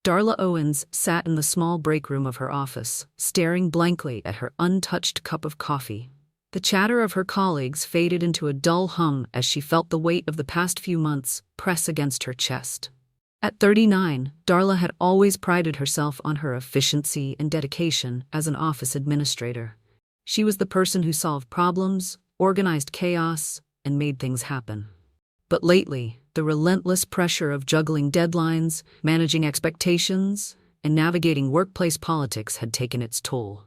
Darla Owens sat in the small break room of her office, staring blankly at her untouched cup of coffee. The chatter of her colleagues faded into a dull hum as she felt the weight of the past few months press against her chest. At 39, Darla had always prided herself on her efficiency and dedication as an office administrator. She was the person who solved problems, organized chaos, and made things happen. But lately, the relentless pressure of juggling deadlines, managing expectations, and navigating workplace politics had taken its toll.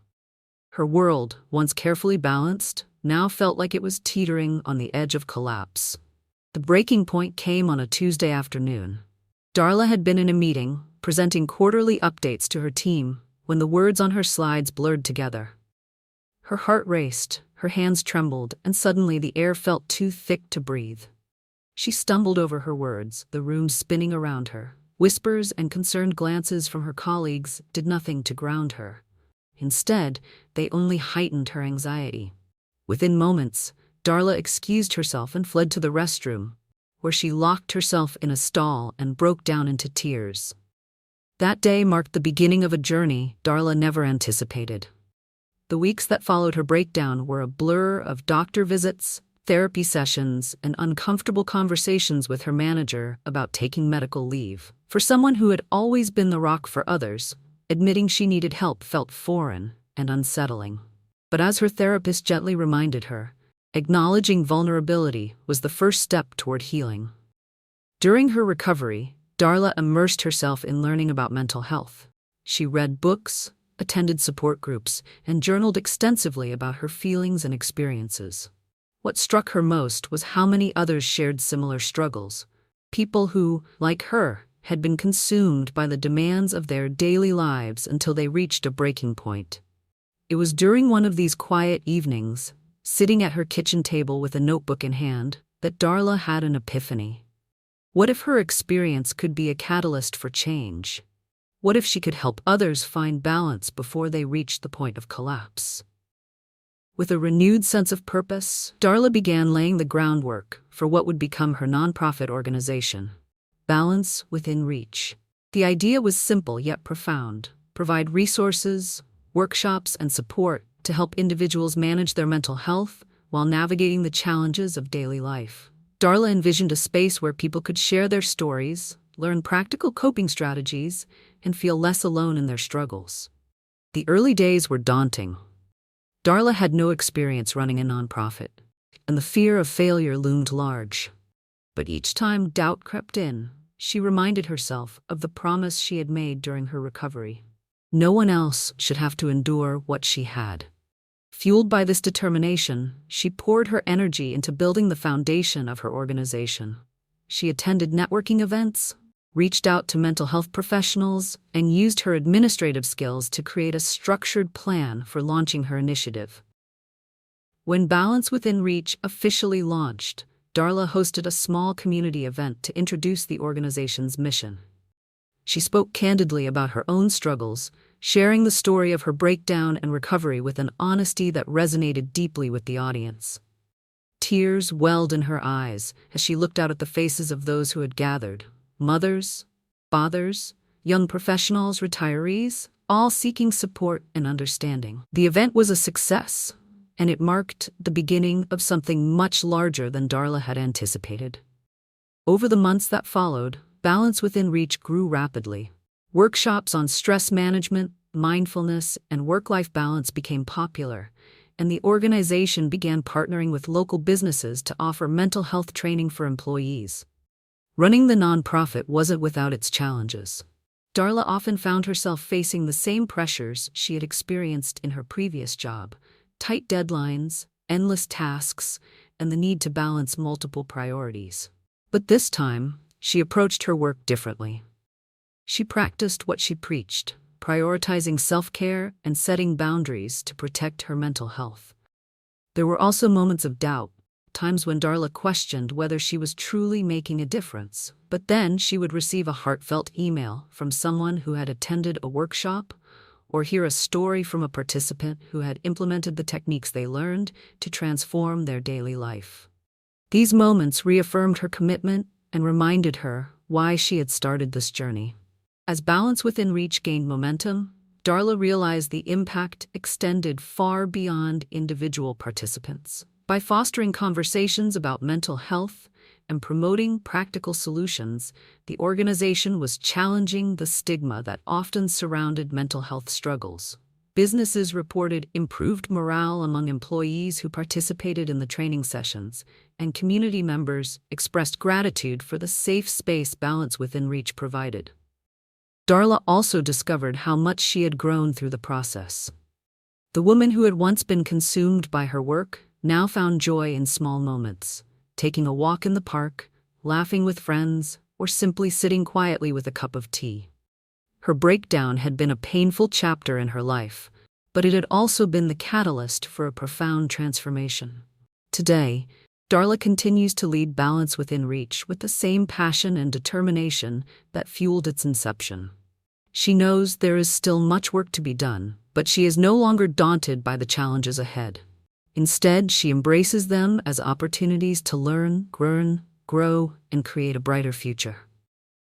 Her world, once carefully balanced, now felt like it was teetering on the edge of collapse. The breaking point came on a Tuesday afternoon. Darla had been in a meeting, presenting quarterly updates to her team, when the words on her slides blurred together. Her heart raced, her hands trembled, and suddenly the air felt too thick to breathe. She stumbled over her words, the room spinning around her. Whispers and concerned glances from her colleagues did nothing to ground her. Instead, they only heightened her anxiety. Within moments, Darla excused herself and fled to the restroom, where she locked herself in a stall and broke down into tears. That day marked the beginning of a journey Darla never anticipated. The weeks that followed her breakdown were a blur of doctor visits, therapy sessions, and uncomfortable conversations with her manager about taking medical leave. For someone who had always been the rock for others, admitting she needed help felt foreign and unsettling. But as her therapist gently reminded her, acknowledging vulnerability was the first step toward healing. During her recovery, Darla immersed herself in learning about mental health. She read books, attended support groups, and journaled extensively about her feelings and experiences. What struck her most was how many others shared similar struggles, people who, like her, had been consumed by the demands of their daily lives until they reached a breaking point. It was during one of these quiet evenings, sitting at her kitchen table with a notebook in hand, that Darla had an epiphany. What if her experience could be a catalyst for change? What if she could help others find balance before they reached the point of collapse? With a renewed sense of purpose, Darla began laying the groundwork for what would become her nonprofit organization, Balance Within Reach. The idea was simple yet profound: provide resources, workshops, and support to help individuals manage their mental health while navigating the challenges of daily life. Darla envisioned a space where people could share their stories, learn practical coping strategies, and feel less alone in their struggles. The early days were daunting. Darla had no experience running a nonprofit, and the fear of failure loomed large. But each time doubt crept in, she reminded herself of the promise she had made during her recovery. No one else should have to endure what she had. Fueled by this determination, she poured her energy into building the foundation of her organization. She attended networking events, reached out to mental health professionals, and used her administrative skills to create a structured plan for launching her initiative. When Balance Within Reach officially launched, Darla hosted a small community event to introduce the organization's mission. She spoke candidly about her own struggles, sharing the story of her breakdown and recovery with an honesty that resonated deeply with the audience. Tears welled in her eyes as she looked out at the faces of those who had gathered: mothers, fathers, young professionals, retirees, all seeking support and understanding. The event was a success, and it marked the beginning of something much larger than Darla had anticipated. Over the months that followed, Balance Within Reach grew rapidly. Workshops on stress management, mindfulness, and work-life balance became popular, and the organization began partnering with local businesses to offer mental health training for employees. Running the nonprofit wasn't without its challenges. Darla often found herself facing the same pressures she had experienced in her previous job: tight deadlines, endless tasks, and the need to balance multiple priorities. But this time, she approached her work differently. She practiced what she preached, prioritizing self-care and setting boundaries to protect her mental health. There were also moments of doubt, times when Darla questioned whether she was truly making a difference. But then she would receive a heartfelt email from someone who had attended a workshop, or hear a story from a participant who had implemented the techniques they learned to transform their daily life. These moments reaffirmed her commitment and reminded her why she had started this journey. As Balance Within Reach gained momentum, Darla realized the impact extended far beyond individual participants. By fostering conversations about mental health and promoting practical solutions, the organization was challenging the stigma that often surrounded mental health struggles. Businesses reported improved morale among employees who participated in the training sessions, and community members expressed gratitude for the safe space Balance Within Reach provided. Darla also discovered how much she had grown through the process. The woman who had once been consumed by her work now found joy in small moments, taking a walk in the park, laughing with friends, or simply sitting quietly with a cup of tea. Her breakdown had been a painful chapter in her life, but it had also been the catalyst for a profound transformation. Today, Darla continues to lead Balance Within Reach with the same passion and determination that fueled its inception. She knows there is still much work to be done, but she is no longer daunted by the challenges ahead. Instead, she embraces them as opportunities to learn, grow, and create a brighter future.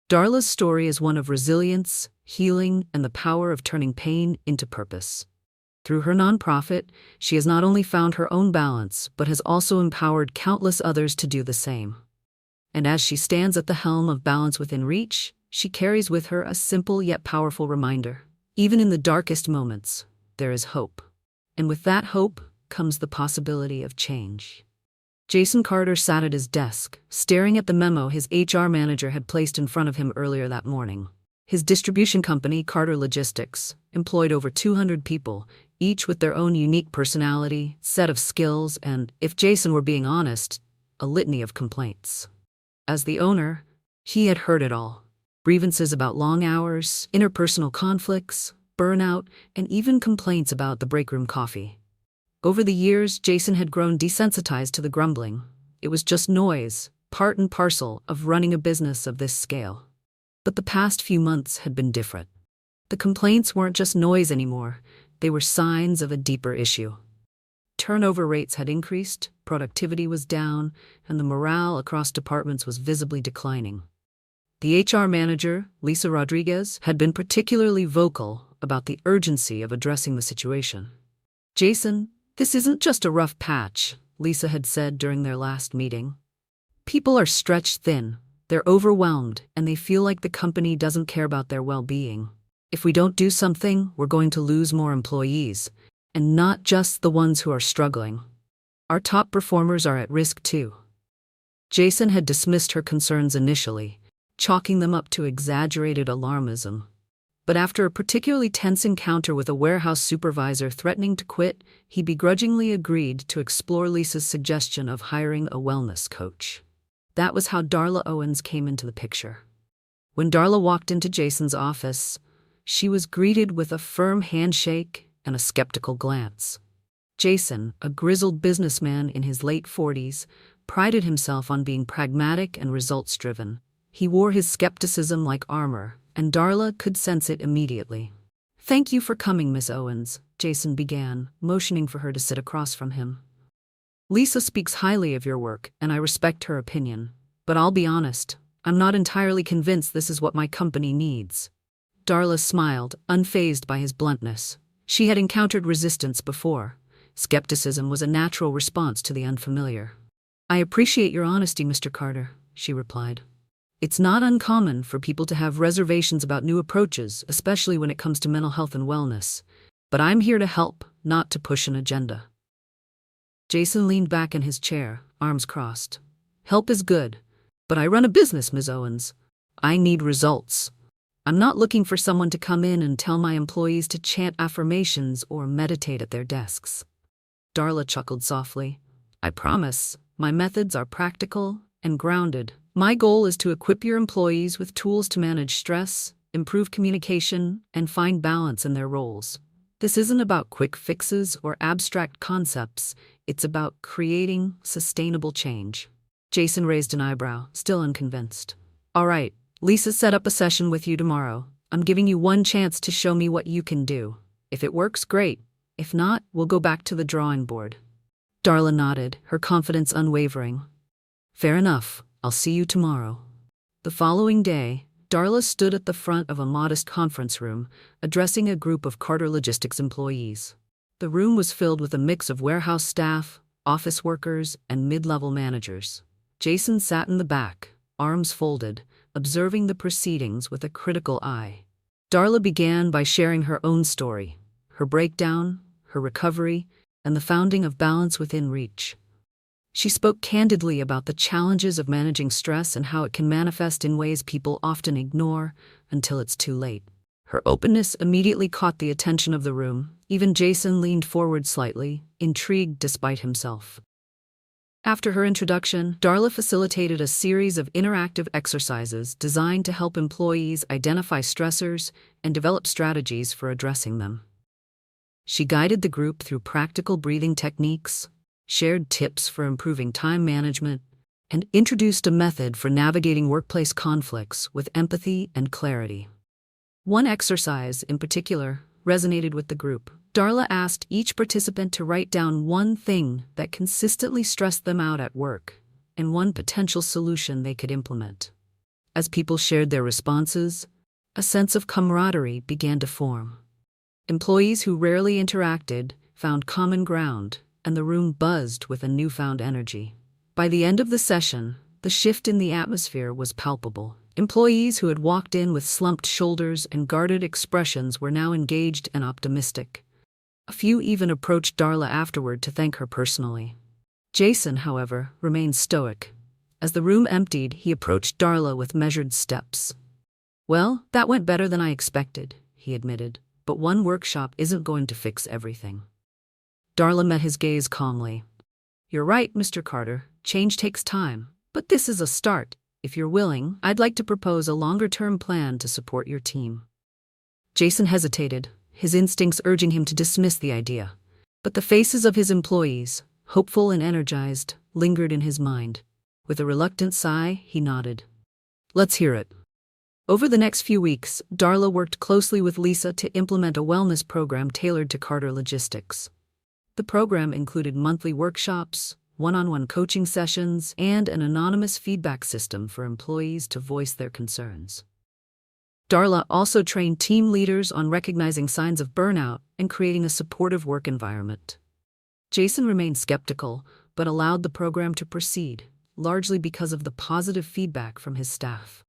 Darla's story is one of resilience, healing, and the power of turning pain into purpose. Through her nonprofit, she has not only found her own balance, but has also empowered countless others to do the same. And as she stands at the helm of Balance Within Reach, she carries with her a simple yet powerful reminder. Even in the darkest moments, there is hope. And with that hope comes the possibility of change. Jason Carter sat at his desk, staring at the memo his HR manager had placed in front of him earlier that morning. His distribution company, Carter Logistics, employed over 200 people, each with their own unique personality, set of skills, and, if Jason were being honest, a litany of complaints. As the owner, he had heard it all. Grievances about long hours, interpersonal conflicts, burnout, and even complaints about the breakroom coffee. Over the years, Jason had grown desensitized to the grumbling. It was just noise, part and parcel of running a business of this scale. But the past few months had been different. The complaints weren't just noise anymore, they were signs of a deeper issue. Turnover rates had increased, productivity was down, and the morale across departments was visibly declining. The HR manager, Lisa Rodriguez, had been particularly vocal about the urgency of addressing the situation. "Jason, this isn't just a rough patch," Lisa had said during their last meeting. "People are stretched thin, they're overwhelmed, and they feel like the company doesn't care about their well-being. If we don't do something, we're going to lose more employees, and not just the ones who are struggling. Our top performers are at risk too." Jason had dismissed her concerns initially, chalking them up to exaggerated alarmism. But after a particularly tense encounter with a warehouse supervisor threatening to quit, he begrudgingly agreed to explore Lisa's suggestion of hiring a wellness coach. That was how Darla Owens came into the picture. When Darla walked into Jason's office, she was greeted with a firm handshake and a skeptical glance. Jason, a grizzled businessman in his late 40s, prided himself on being pragmatic and results-driven. He wore his skepticism like armor, and Darla could sense it immediately. "Thank you for coming, Miss Owens," Jason began, motioning for her to sit across from him. "Lisa speaks highly of your work, and I respect her opinion. But I'll be honest, I'm not entirely convinced this is what my company needs." Darla smiled, unfazed by his bluntness. She had encountered resistance before. Skepticism was a natural response to the unfamiliar. "I appreciate your honesty, Mr. Carter," she replied. "It's not uncommon for people to have reservations about new approaches, especially when it comes to mental health and wellness. But I'm here to help, not to push an agenda." Jason leaned back in his chair, arms crossed. "Help is good, but I run a business, Ms. Owens. I need results. I'm not looking for someone to come in and tell my employees to chant affirmations or meditate at their desks." Darla chuckled softly. "I promise, my methods are practical and grounded. My goal is to equip your employees with tools to manage stress, improve communication, and find balance in their roles. This isn't about quick fixes or abstract concepts, it's about creating sustainable change." Jason raised an eyebrow, still unconvinced. "All right, Lisa set up a session with you tomorrow. I'm giving you one chance to show me what you can do. If it works, great. If not, we'll go back to the drawing board." Darla nodded, her confidence unwavering. "Fair enough. I'll see you tomorrow." The following day, Darla stood at the front of a modest conference room, addressing a group of Carter Logistics employees. The room was filled with a mix of warehouse staff, office workers, and mid-level managers. Jason sat in the back, arms folded, observing the proceedings with a critical eye. Darla began by sharing her own story, her breakdown, her recovery, and the founding of Balance Within Reach. She spoke candidly about the challenges of managing stress and how it can manifest in ways people often ignore until it's too late. Her openness immediately caught the attention of the room. Even Jason leaned forward slightly, intrigued despite himself. After her introduction, Darla facilitated a series of interactive exercises designed to help employees identify stressors and develop strategies for addressing them. She guided the group through practical breathing techniques, shared tips for improving time management, and introduced a method for navigating workplace conflicts with empathy and clarity. One exercise, in particular, resonated with the group. Darla asked each participant to write down one thing that consistently stressed them out at work and one potential solution they could implement. As people shared their responses, a sense of camaraderie began to form. Employees who rarely interacted found common ground, and the room buzzed with a newfound energy. By the end of the session, the shift in the atmosphere was palpable. Employees who had walked in with slumped shoulders and guarded expressions were now engaged and optimistic. A few even approached Darla afterward to thank her personally. Jason, however, remained stoic. As the room emptied, he approached Darla with measured steps. "Well, that went better than I expected," he admitted, "but one workshop isn't going to fix everything." Darla met his gaze calmly. "You're right, Mr. Carter. Change takes time. But this is a start. If you're willing, I'd like to propose a longer-term plan to support your team." Jason hesitated, his instincts urging him to dismiss the idea. But the faces of his employees, hopeful and energized, lingered in his mind. With a reluctant sigh, he nodded. "Let's hear it." Over the next few weeks, Darla worked closely with Lisa to implement a wellness program tailored to Carter Logistics. The program included monthly workshops, one-on-one coaching sessions, and an anonymous feedback system for employees to voice their concerns. Darla also trained team leaders on recognizing signs of burnout and creating a supportive work environment. Jason remained skeptical, but allowed the program to proceed, largely because of the positive feedback from his staff.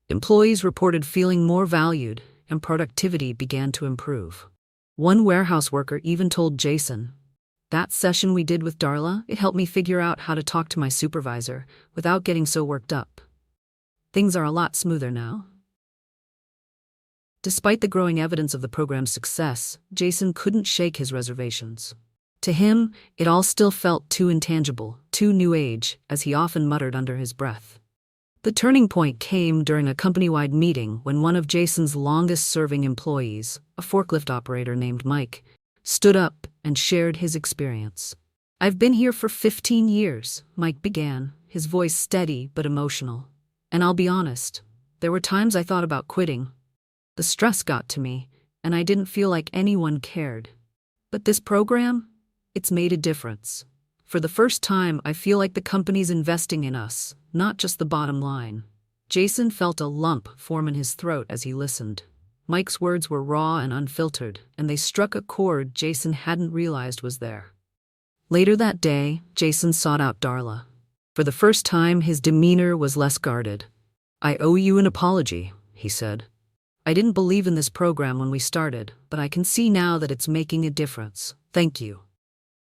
Employees reported feeling more valued, and productivity began to improve. One warehouse worker even told Jason, "That session we did with Darla, it helped me figure out how to talk to my supervisor without getting so worked up. Things are a lot smoother now." Despite the growing evidence of the program's success, Jason couldn't shake his reservations. To him, it all still felt too intangible, too new age, as he often muttered under his breath. The turning point came during a company-wide meeting when one of Jason's longest-serving employees, a forklift operator named Mike, stood up and shared his experience. "I've been here for 15 years, Mike began, his voice steady but emotional. "And I'll be honest, there were times I thought about quitting. The stress got to me, and I didn't feel like anyone cared. But this program, it's made a difference. For the first time, I feel like the company's investing in us, not just the bottom line." Jason felt a lump form in his throat as he listened. Mike's words were raw and unfiltered, and they struck a chord Jason hadn't realized was there. Later that day, Jason sought out Darla. For the first time, his demeanor was less guarded. "I owe you an apology," he said. "I didn't believe in this program when we started, but I can see now that it's making a difference. Thank you."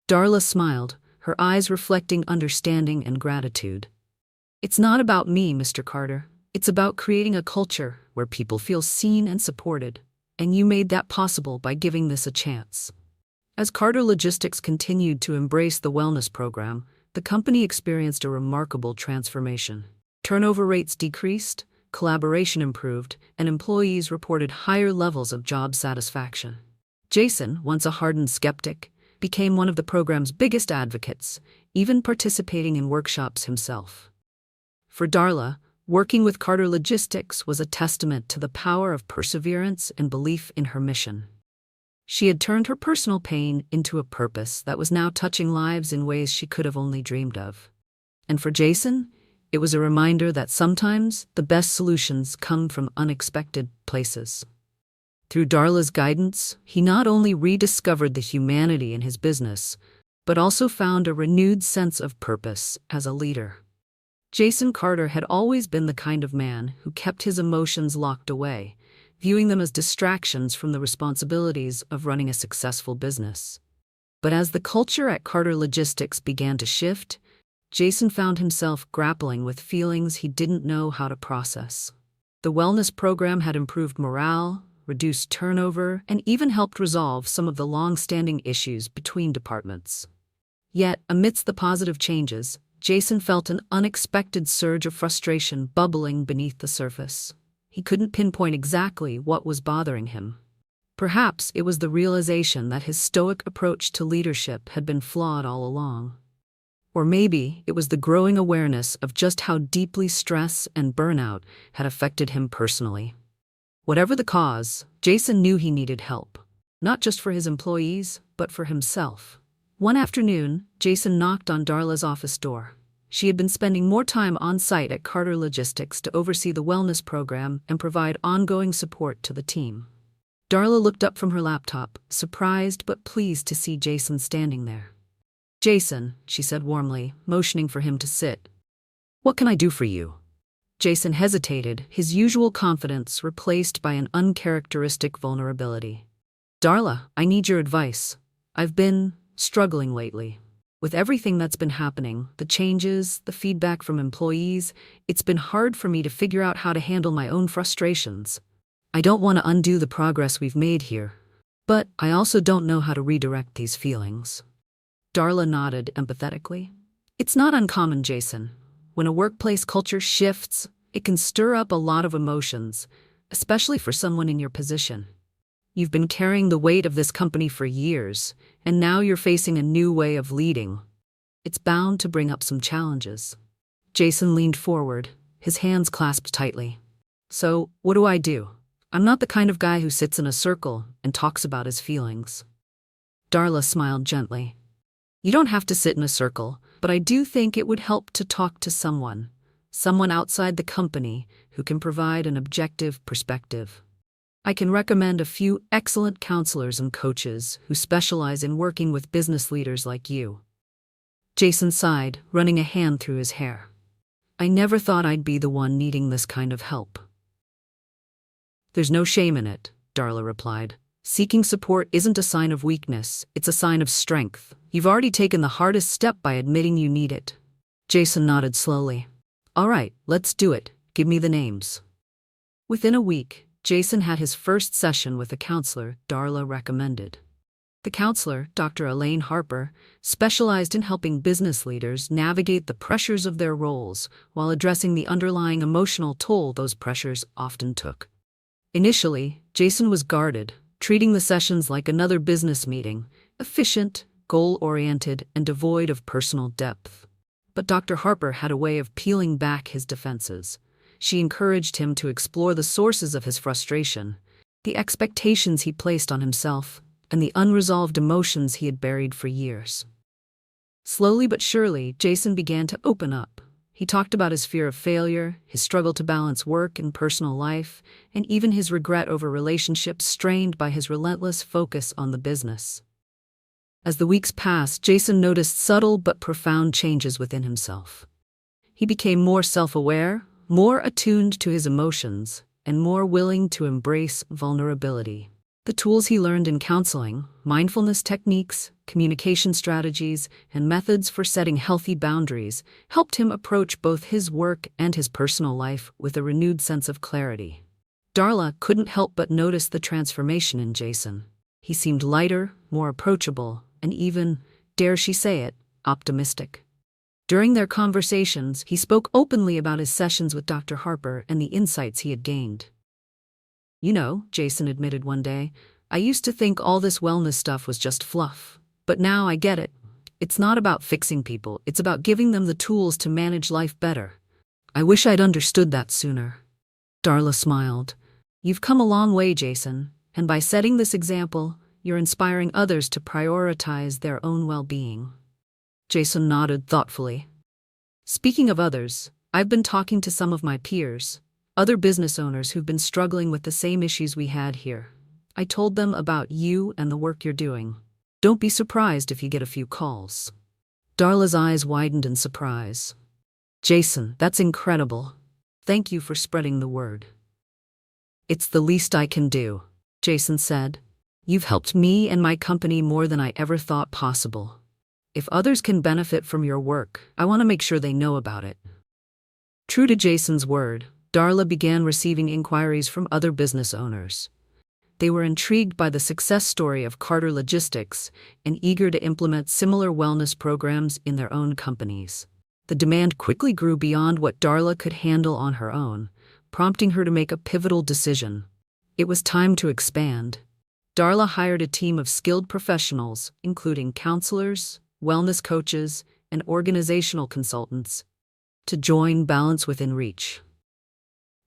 Darla smiled, her eyes reflecting understanding and gratitude. "It's not about me, Mr. Carter. It's about creating a culture where people feel seen and supported, and you made that possible by giving this a chance." As Carter Logistics continued to embrace the wellness program, the company experienced a remarkable transformation. Turnover rates decreased, collaboration improved, and employees reported higher levels of job satisfaction. Jason, once a hardened skeptic, became one of the program's biggest advocates, even participating in workshops himself. For Darla, working with Carter Logistics was a testament to the power of perseverance and belief in her mission. She had turned her personal pain into a purpose that was now touching lives in ways she could have only dreamed of. And for Jason, It was a reminder that sometimes the best solutions come from unexpected places. Through Darla's guidance, he not only rediscovered the humanity in his business, but also found a renewed sense of purpose as a leader. Jason Carter had always been the kind of man who kept his emotions locked away, viewing them as distractions from the responsibilities of running a successful business. But as the culture at Carter Logistics began to shift, Jason found himself grappling with feelings he didn't know how to process. The wellness program had improved morale, reduced turnover, and even helped resolve some of the long-standing issues between departments. Yet, amidst the positive changes, Jason felt an unexpected surge of frustration bubbling beneath the surface. He couldn't pinpoint exactly what was bothering him. Perhaps it was the realization that his stoic approach to leadership had been flawed all along. Or maybe it was the growing awareness of just how deeply stress and burnout had affected him personally. Whatever the cause, Jason knew he needed help, not just for his employees, but for himself. One afternoon, Jason knocked on Darla's office door. She had been spending more time on site at Carter Logistics to oversee the wellness program and provide ongoing support to the team. Darla looked up from her laptop, surprised but pleased to see Jason standing there. "Jason," she said warmly, motioning for him to sit. "What can I do for you?" Jason hesitated, his usual confidence replaced by an uncharacteristic vulnerability. "Darla, I need your advice. I've been struggling lately. With everything that's been happening, the changes, the feedback from employees, it's been hard for me to figure out how to handle my own frustrations. I don't want to undo the progress we've made here, but I also don't know how to redirect these feelings." Darla nodded empathetically. "It's not uncommon, Jason. When a workplace culture shifts, it can stir up a lot of emotions, especially for someone in your position. You've been carrying the weight of this company for years, and now you're facing a new way of leading. It's bound to bring up some challenges." Jason leaned forward, his hands clasped tightly. "So, what do I do? I'm not the kind of guy who sits in a circle and talks about his feelings." Darla smiled gently. "You don't have to sit in a circle, but I do think it would help to talk to someone outside the company who can provide an objective perspective. I can recommend a few excellent counselors and coaches who specialize in working with business leaders like you." Jason sighed, running a hand through his hair. "I never thought I'd be the one needing this kind of help." "There's no shame in it," Darla replied. "Seeking support isn't a sign of weakness, it's a sign of strength. You've already taken the hardest step by admitting you need it." Jason nodded slowly. "All right, let's do it. Give me the names." Within a week, Jason had his first session with a counselor Darla recommended. The counselor, Dr. Elaine Harper, specialized in helping business leaders navigate the pressures of their roles while addressing the underlying emotional toll those pressures often took. Initially, Jason was guarded, treating the sessions like another business meeting, efficient, goal-oriented, and devoid of personal depth. But Dr. Harper had a way of peeling back his defenses. She encouraged him to explore the sources of his frustration, the expectations he placed on himself, and the unresolved emotions he had buried for years. Slowly but surely, Jason began to open up. He talked about his fear of failure, his struggle to balance work and personal life, and even his regret over relationships strained by his relentless focus on the business. As the weeks passed, Jason noticed subtle but profound changes within himself. He became more self-aware, more attuned to his emotions, and more willing to embrace vulnerability. The tools he learned in counseling, mindfulness techniques, communication strategies, and methods for setting healthy boundaries helped him approach both his work and his personal life with a renewed sense of clarity. Darla couldn't help but notice the transformation in Jason. He seemed lighter, more approachable, and even, dare she say it, optimistic. During their conversations, he spoke openly about his sessions with Dr. Harper and the insights he had gained. "You know," Jason admitted one day, "I used to think all this wellness stuff was just fluff. But now I get it. It's not about fixing people, it's about giving them the tools to manage life better. I wish I'd understood that sooner." Darla smiled. "You've come a long way, Jason, and by setting this example, you're inspiring others to prioritize their own well-being." Jason nodded thoughtfully. "Speaking of others, I've been talking to some of my peers, other business owners who've been struggling with the same issues we had here. I told them about you and the work you're doing. Don't be surprised if you get a few calls." Darla's eyes widened in surprise. "Jason, that's incredible. Thank you for spreading the word." "It's the least I can do," Jason said. "You've helped me and my company more than I ever thought possible. If others can benefit from your work, I want to make sure they know about it." True to Jason's word, Darla began receiving inquiries from other business owners. They were intrigued by the success story of Carter Logistics and eager to implement similar wellness programs in their own companies. The demand quickly grew beyond what Darla could handle on her own, prompting her to make a pivotal decision. It was time to expand. Darla hired a team of skilled professionals, including counselors, wellness coaches, and organizational consultants, to join Balance Within Reach.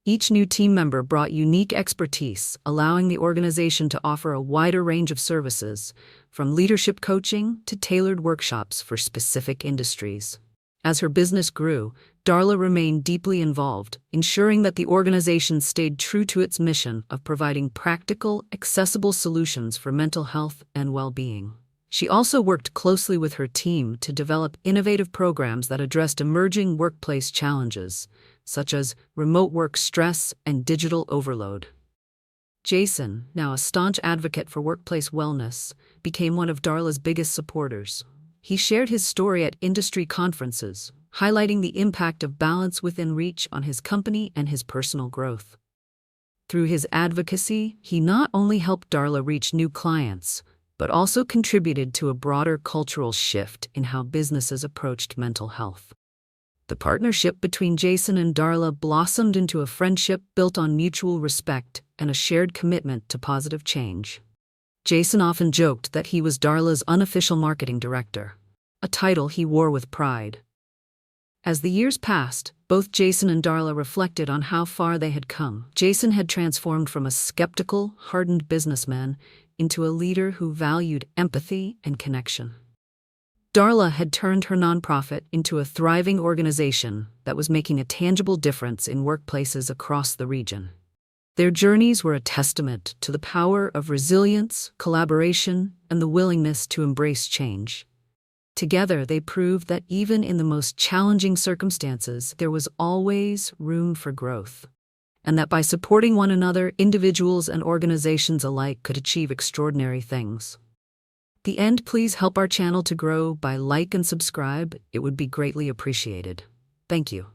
Each new team member brought unique expertise, allowing the organization to offer a wider range of services, from leadership coaching to tailored workshops for specific industries. As her business grew, Darla remained deeply involved, ensuring that the organization stayed true to its mission of providing practical, accessible solutions for mental health and well-being. She also worked closely with her team to develop innovative programs that addressed emerging workplace challenges, such as remote work stress and digital overload. Jason, now a staunch advocate for workplace wellness, became one of Darla's biggest supporters. He shared his story at industry conferences, highlighting the impact of Balance Within Reach on his company and his personal growth. Through his advocacy, he not only helped Darla reach new clients, but also contributed to a broader cultural shift in how businesses approached mental health. The partnership between Jason and Darla blossomed into a friendship built on mutual respect and a shared commitment to positive change. Jason often joked that he was Darla's unofficial marketing director, a title he wore with pride. As the years passed, both Jason and Darla reflected on how far they had come. Jason had transformed from a skeptical, hardened businessman into a leader who valued empathy and connection. Darla had turned her nonprofit into a thriving organization that was making a tangible difference in workplaces across the region. Their journeys were a testament to the power of resilience, collaboration, and the willingness to embrace change. Together, they proved that even in the most challenging circumstances, there was always room for growth, and that by supporting one another, individuals and organizations alike could achieve extraordinary things. The end, please help our channel to grow by like and subscribe. It would be greatly appreciated. Thank you.